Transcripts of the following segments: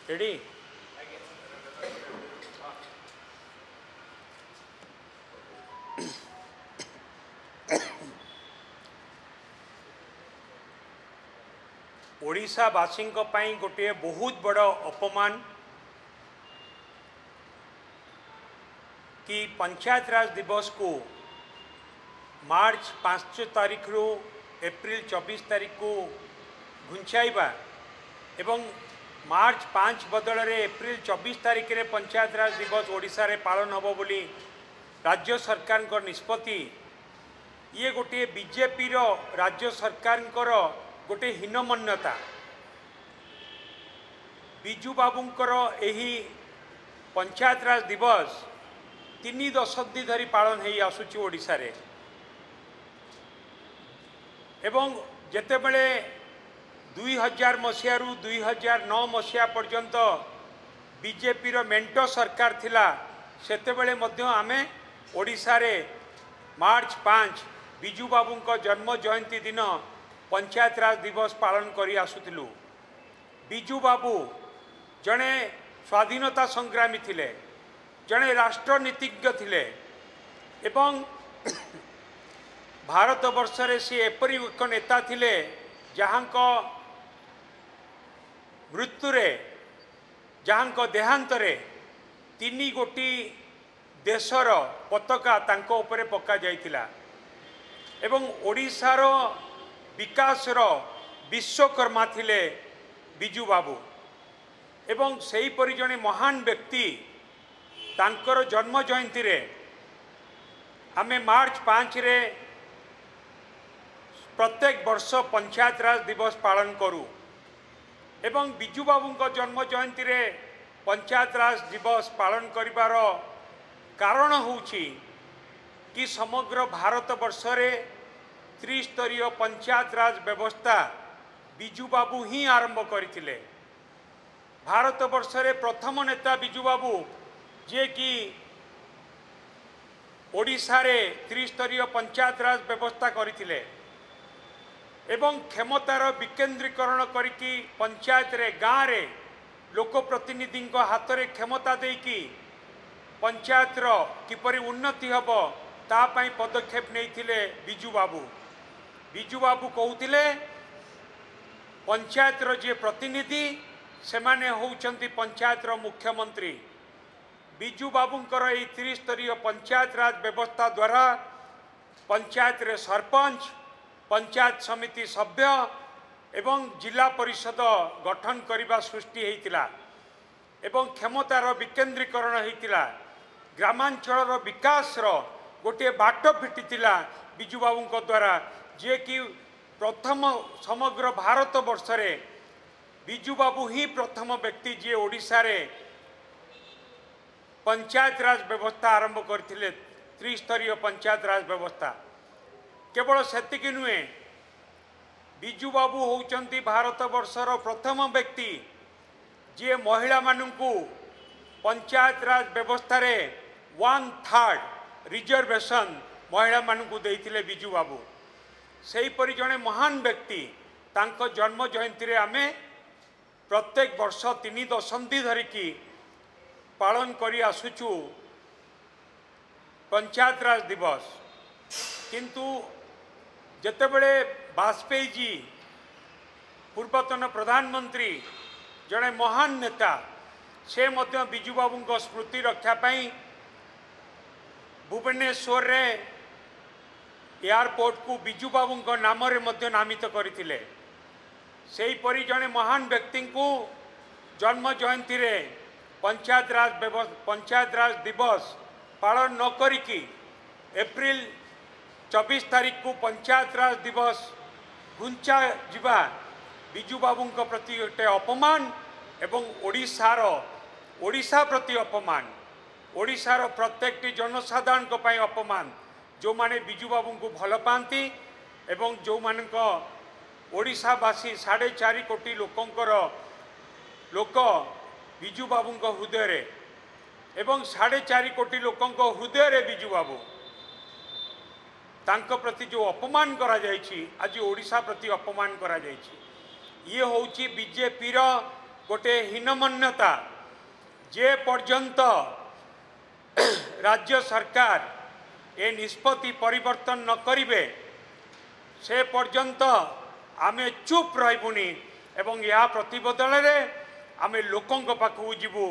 Ready ओडिशावासी गोटे बहुत बड़ अपमान कि पंचायत राज दिवस को मार्च 5 तारीख रु एप्रिल 24 तारीख को घुंचाइबा एवं मार्च 5 बदल रे एप्रिल 24 तारीख रे पंचायत राज दिवस ओडिशा रे पालन होबो बोली राज्य सरकार को निष्पत्ति ये गोटे बीजेपी रो राज्य सरकार गोटे हीनमन्यता बिजू बाबूंकर एही पंचायत राज दिवस 3 दशंधि धरी पालन हो आसुची ओडिशा रे एवं जेतेबेले 2000 मसीह रु 2009 मसीहा पर्यंत बीजेपी रो मेंटो सरकार थिला सेतेबेले मध्य आमे ओडिशा रे मार्च 5 बिजू बाबूंको जन्म जयंती दिन पंचायत राज दिवस पालन करी आसुथिलु। बिजू बाबू जड़े स्वाधीनता संग्रामी थिले, जड़े राष्ट्रनीतिज्ञ थिले एवं भारत वर्ष रे सी एपरी एक नेता थिले जहाँको मृत्यु रे जहाँको देहांत रे 3 गोटी देशर पताका तांको उपरे पक्का जाइतिला एवं ओडिशार विकासर विश्वकर्मा थिले बिजू बाबू एवं सही परि जने महान व्यक्ति तांकर जन्म जयंती रे आमे मार्च 5 रे प्रत्येक वर्ष पंचायत राज दिवस पालन करूँ एवं बिजू बाबूंको जन्म जयंती रे पंचायत राज दिवस पालन करिवार कारण होउछि कि समग्र भारत वर्ष रे त्रिस्तरीय पंचायत राज व्यवस्था बिजू बाबू ही आरंभ करथिले। भारत वर्ष रे प्रथम नेता बिजू बाबू जे कि ओडिशा रे त्रिस्तरीय पंचायत राज व्यवस्था करथिले एवं क्षमतार विकेंद्रीकरण करिकी पंचायत रे गाँव रे लोक प्रतिनिधि हाथ रे क्षमता देकी पंचायत रो किपरि उन्नति हबो ता पई पदक्षेप नैथिले बिजू बाबू। बिजू बाबू कहउथिले पंचायत रो जे प्रतिनिधि से माने होउचंती पंचायत रो मुख्यमंत्री। बिजू बाबूंकर ए त्रिस्तरीय पंचायत राज व्यवस्था द्वारा पंचायत रे सरपंच, पंचायत समिति सभ्य एवं जिला परिषद गठन करने सृष्टि होता एवं क्षमतार विकेंद्रीकरण होता ग्रामांचल विकास गोटे बाट फिटिला बिजू बाबू द्वारा जे कि प्रथम समग्र भारत वर्ष रे बिजू बाबू ही प्रथम व्यक्ति जे ओडिशा रे पंचायत राज व्यवस्था आरंभ करथिले त्रिस्तरीय पंचायत राज व्यवस्था। केवल सेतिकी नुहे बिजू बाबू होउचंती भारत वर्षर प्रथम व्यक्ति जे महिला मानू पंचायत राज व्यवस्था रे 1/3 रिजर्वेशन महिला मानू देइथिले बिजू बाबू। सही परि जने महान व्यक्ति तांको जन्म जयंती रे आमे प्रत्येक वर्ष 3 दशंधि धरिकी पालन करी आसुचु पंचायत राज दिवस। किंतु जेतेबेले वाजपेयी जी पूर्वतन प्रधानमंत्री जड़े महान नेता से मध्य बिजू बाबू स्मृति रक्षा पाई भुवनेश्वर रे एयरपोर्ट को बिजू बाबू नाम रे मध्य नामित करथिले। सेही परि जड़े महान व्यक्ति को जन्म जयंती रे पंचायत राज दिवस पालन न करिकी एप्रिल 24 तारीख को पंचायत राज दिवस घुंचा जिबा बिजू बाबू प्रति गोटे अपमान एवं ओडिशा प्रति अपमान, ओडिशार प्रत्येक जनसाधारण अपमान जो माने बिजू बाबू को भल पाती एवं जो मान ओडिशावासी 4.5 कोटी लोक बिजू बाबू हृदय रे एवं 4.5 कोटी लोक हृदय रे बिजू बाबू तांको प्रति जो अपमान करा जायछि आज ओडिशा प्रति अपमान करा जायछि। ये होउछि बीजेपी रो गोटे हीनमन्यता जे पर्यंत राज्य सरकार ए निष्पत्ति परिवर्तन न करिवे से पर्यंत आमे चुप रहिबुनी एवं या प्रतिबदल रे आमे लोकंक पाखु जीवु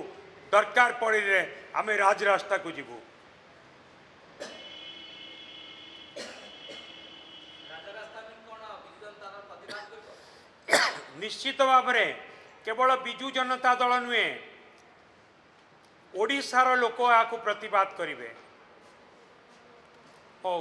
दरकार पड़े आमे राजरास्ता को जीवु। निश्चित भाव में केवल बिजु जनता दल नुहे ओडिशार लोक या प्रतिवाद करेंगे। हो